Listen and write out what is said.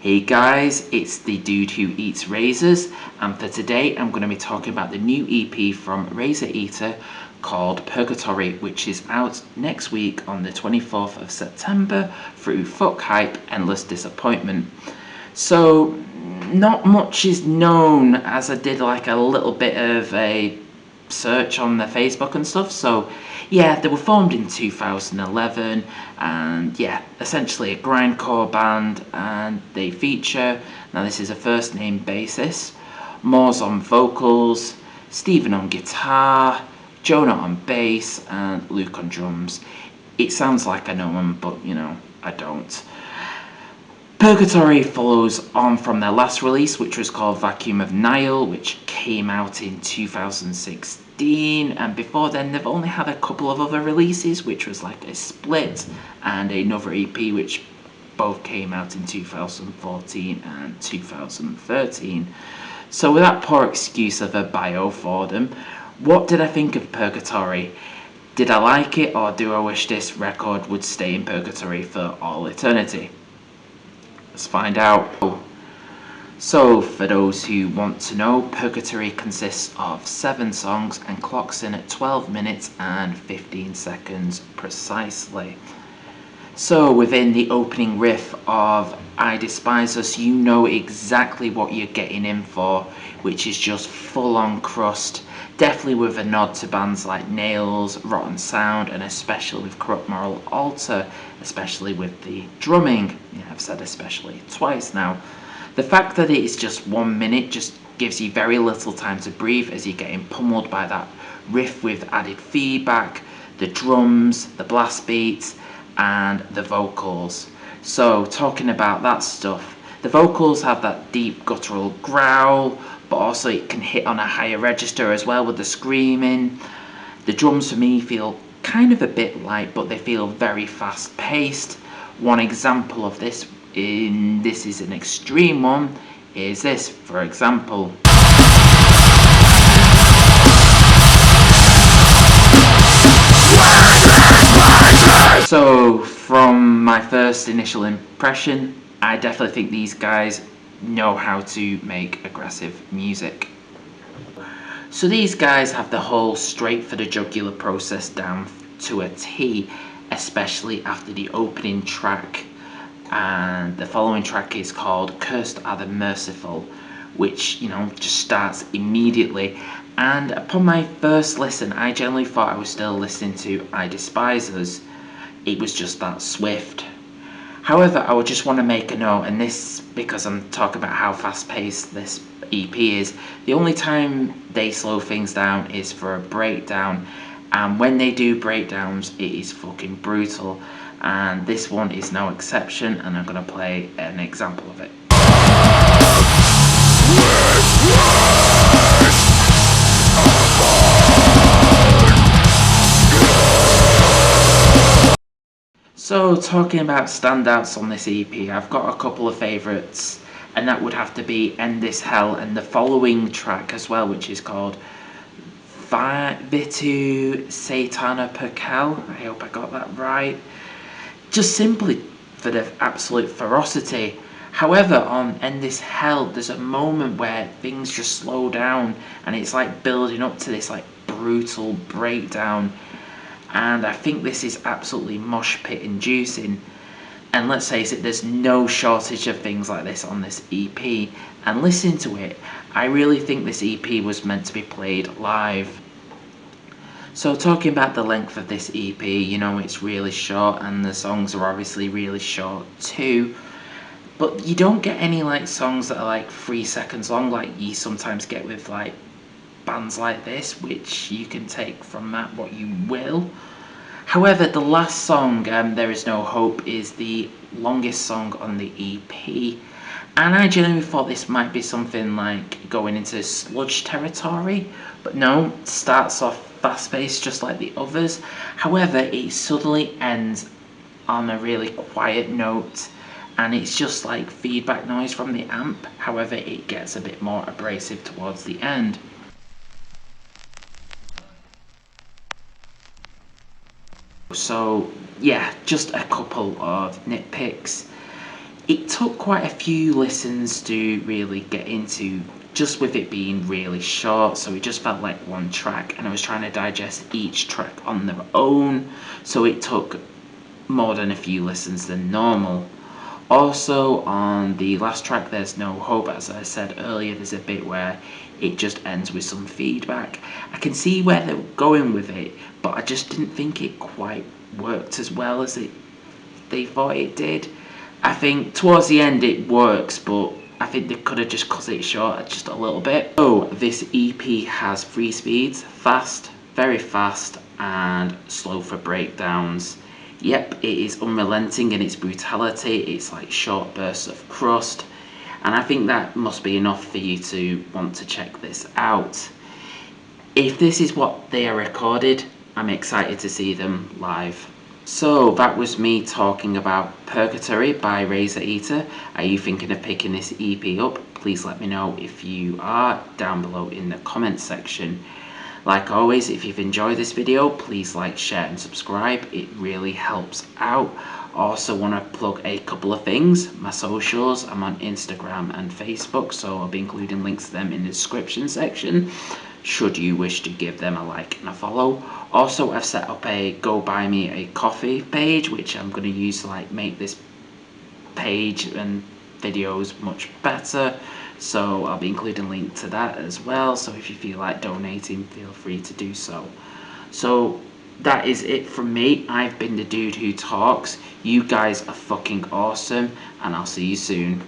Hey guys, it's the dude who eats razors, and for today I'm going to be talking about the new EP from Razoreater called Purgatory, which is out next week on the 24th of September through Fuck Hype Endless Disappointment. So not much is known, as I did like a little bit of a search on the Facebook and stuff. So yeah, they were formed in 2011, and yeah, essentially a grindcore band, and they feature, now this is a first name basis, Moores on vocals, Stephen on guitar, Jonah on bass, and Luke on drums. It sounds like I know them, but you know, I don't. Purgatory follows on from their last release, which was called Vacuum of Nile, which came out in 2016, and before then they've only had a couple of other releases, which was like a split and another EP, which both came out in 2014 and 2013. So with that poor excuse of a bio for them, what did I think of Purgatory? Did I like it, or do I wish this record would stay in Purgatory for all eternity? Let's find out. So, for those who want to know, Purgatory consists of 7 songs and clocks in at 12 minutes and 15 seconds precisely. So, within the opening riff of I Despise Us, you know exactly what you're getting in for, which is just full on crust, definitely with a nod to bands like Nails, Rotten Sound, and especially with Corrupt Moral Alter, especially with the drumming. Yeah, I've said especially twice now. The fact that it is just 1 minute just gives you very little time to breathe, as you're getting pummeled by that riff with added feedback, the drums, the blast beats, and the vocals. So talking about that stuff, the vocals have that deep guttural growl, but also it can hit on a higher register as well with the screaming. The drums for me feel kind of a bit light, but they feel very fast paced. One example of this, this is an extreme one, is this, for example. So from my first initial impression, I definitely think these guys know how to make aggressive music. So these guys have the whole straight for the jugular process down to a T, especially after the opening track, and the following track is called Cursed Are the Merciful, which, you know, just starts immediately. And upon my first listen, I generally thought I was still listening to I Despise Us. It was just that swift. However, I would just want to make a note, and this because I'm talking about how fast paced this EP is, the only time they slow things down is for a breakdown, and when they do breakdowns it is fucking brutal, and this one is no exception, and I'm going to play an example of it. So talking about standouts on this EP, I've got a couple of favourites, and that would have to be End This Hell and the following track as well, which is called Vitu Satana Perkel. I hope I got that right. Just simply for the absolute ferocity. However, on End This Hell, there's a moment where things just slow down, and it's like building up to this like brutal breakdown. And I think this is absolutely mosh pit inducing. And let's face it, there's no shortage of things like this on this EP. And listening to it, I really think this EP was meant to be played live. So talking about the length of this EP, you know, it's really short, and the songs are obviously really short too. But you don't get any like songs that are like 3 seconds long like you sometimes get with like bands like this, which you can take from that what you will. However, the last song, There Is No Hope, is the longest song on the EP, and I genuinely thought this might be something like going into sludge territory, but no, it starts off fast paced just like the others. However, it suddenly ends on a really quiet note, and it's just like feedback noise from the amp. However, it gets a bit more abrasive towards the end. So yeah, just a couple of nitpicks. It took quite a few listens to really get into, just with it being really short, so it just felt like one track, and I was trying to digest each track on their own, so it took more than a few listens than normal. Also, on the last track, There's No Hope, as I said earlier, there's a bit where it just ends with some feedback. I can see where they're going with it, but I just didn't think it quite worked as well as they thought it did. I think towards the end it works, but I think they could have just cut it short just a little bit. So this EP has 3 speeds: fast, very fast, and slow for breakdowns. Yep, it is unrelenting in its brutality. It's like short bursts of crust, and I think that must be enough for you to want to check this out. If this is what they are recorded, I'm excited to see them live. So that was me talking about Purgatory by Razoreater. Are you thinking of picking this EP up? Please let me know if you are down below in the comments section. Like always, if you've enjoyed this video, please like, share and subscribe. It really helps out. Also want to plug a couple of things. My socials, I'm on Instagram and Facebook, so I'll be including links to them in the description section, should you wish to give them a like and a follow. Also, I've set up a Go Buy Me a Coffee page, which I'm going to use to make this page and videos much better. So I'll be including a link to that as well. So if you feel like donating, feel free to do so. So that is it from me. I've been the dude who talks. You guys are fucking awesome, and I'll see you soon.